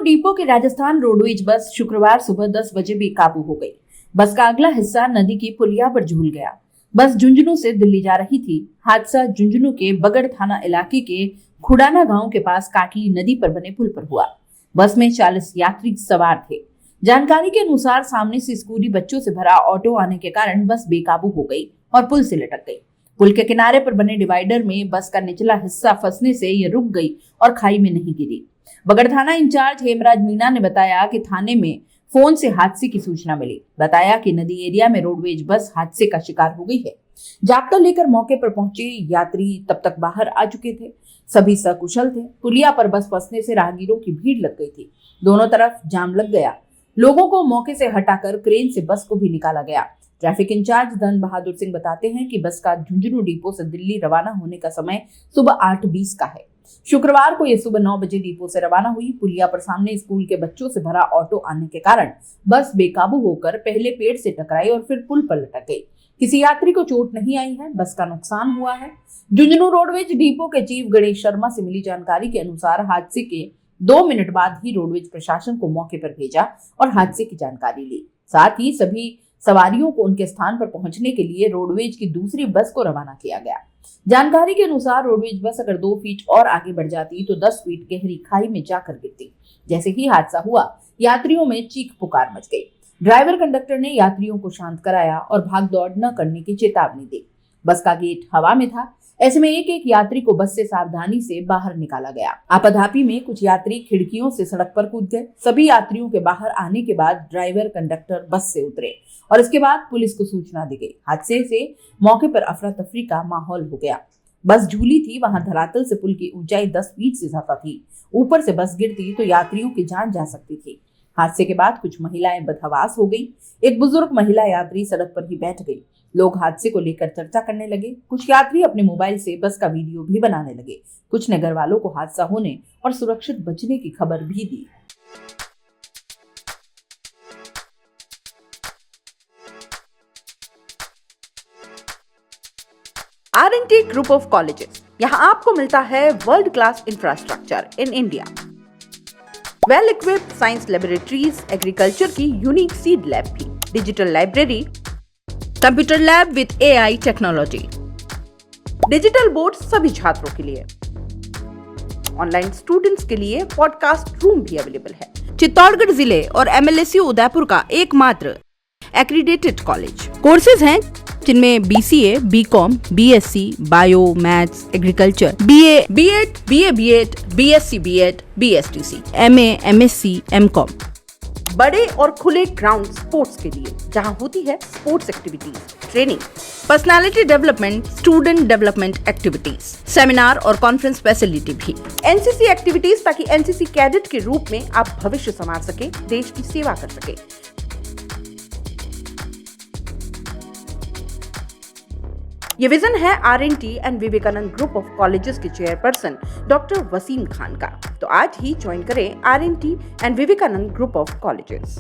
Depot की Rajasthan roadways bus शुक्रवार सुबह 10 बजे बेकाबू हो गई। बस का अगला हिस्सा नदी की पुलिया पर झूल गया। बस झुंझुनू से दिल्ली जा रही थी। हादसा झुंझुनू के बगड़ थाना इलाके के खुडाना गांव के पास काटली नदी पर बने पुल पर हुआ। बस में 40 यात्री सवार थे। जानकारी के अनुसार सामने से स्कूली बच्चों से भरा ऑटो आने के कारण बस बेकाबू हो गई और पुल से लटक गई। पुल के किनारे पर बने डिवाइडर में बस का निचला हिस्सा फंसने से यह रुक गई और खाई में नहीं गिरी। बगड़ थाना इंचार्ज हेमराज मीणा ने बताया कि थाने में फोन से हादसे की सूचना मिली। बताया कि नदी एरिया में रोडवेज बस हादसे का शिकार हो गई है। जाप्ता लेकर मौके पर पहुंचे यात्री तब तक बाहर आ चुके थे। सभी सकुशल थे। पुलिया पर बस फंसने से राहगीरों की भीड़ लग गई थी। दोनों तरफ जाम लग गया। लोगों को मौके से हटाकर क्रेन से बस को भी निकाला गया। ट्रैफिक इंचार्ज धन बहादुर सिंह बताते हैं कि बस का झुंझुनू डिपो से दिल्ली रवाना होने का समय सुबह 8:20 का है। शुक्रवार को यह सुबह 9 बजे डिपो से रवाना हुई। पुलिया पर सामने स्कूल के बच्चों से भरा ऑटो आने के कारण बस बेकाबू होकर पहले पेड़ से टकराई और फिर पुल पर लटक गई। किसी यात्री को चोट नहीं आई है। बस का नुकसान हुआ है। झुंझुनू रोडवेज डिपो के चीफ गणेश शर्मा से मिली जानकारी के अनुसार हादसे के 2 मिनट बाद ही रोडवेज प्रशासन को मौके पर भेजा और हादसे की जानकारी ली। साथ ही सभी सवारियों को उनके स्थान पर पहुंचने के लिए रोडवेज की दूसरी बस को रवाना किया गया। जानकारी के अनुसार रोडवेज बस अगर 2 फीट और आगे बढ़ जाती तो 10 फीट गहरी खाई में जाकर गिरती। जैसे ही हादसा हुआ, यात्रियों में चीख पुकार मच गई। ड्राइवर कंडक्टर ने यात्रियों को शांत कराया और भाग दौड़ न करने की चेतावनी दी। बस का गेट हवा में था। ऐसे में एक यात्री को बस से सावधानी से बाहर निकाला गया। आपाधापी में कुछ यात्री खिड़कियों से सड़क पर कूद गए। सभी यात्रियों के बाहर आने के बाद ड्राइवर कंडक्टर बस से उतरे और इसके बाद पुलिस को सूचना दी गई। हादसे से मौके पर अफरा तफरी का माहौल हो गया। बस झूली थी। वहां धरातल से पुल की ऊंचाई 10 फीट से ज्यादा थी। ऊपर से बस गिरती तो यात्रियों की जान जा सकती थी। हादसे के बाद कुछ महिलाएं बदहवास हो गई। एक बुजुर्ग महिला यात्री सड़क पर ही बैठ गई। लोग हादसे को लेकर चर्चा करने लगे। कुछ यात्री अपने मोबाइल से बस का वीडियो भी बनाने लगे। कुछ ने घर वालों को हादसा होने और सुरक्षित बचने की खबर भी दी। R&T ग्रुप ऑफ कॉलेजेस, यहाँ आपको मिलता है world class infrastructure in India, well equipped science laboratories, agriculture की यूनिक सीड लैब भी, digital library, computer lab with AI technology, digital board सभी छात्रों के लिए, ऑनलाइन स्टूडेंट्स के लिए पॉडकास्ट रूम भी अवेलेबल है। चित्तौड़गढ़ जिले और MLSU उदयपुर का एकमात्र एक्रीडेटेड कॉलेज। कोर्सेज हैं जिनमें BCA, BCom, BSc, bio, maths, agriculture, BA, B.Ed, BA, B.Ed, BSc, B.Ed, BSTC, MA, MSc, MCom। बड़े और खुले ग्राउंड स्पोर्ट्स के लिए, जहां होती है sports activities, training, personality development, student development activities, seminar और कॉन्फ्रेंस फैसिलिटी भी, NCC एक्टिविटीज, ताकि NCC कैडेट के रूप में आप भविष्य संवार सके, देश की सेवा कर सके। ये विजन है R&T and Vivekananda group of colleges के चेयरपर्सन डॉक्टर वसीम खान का। तो आज ही ज्वाइन करें R&T and Vivekananda group of colleges.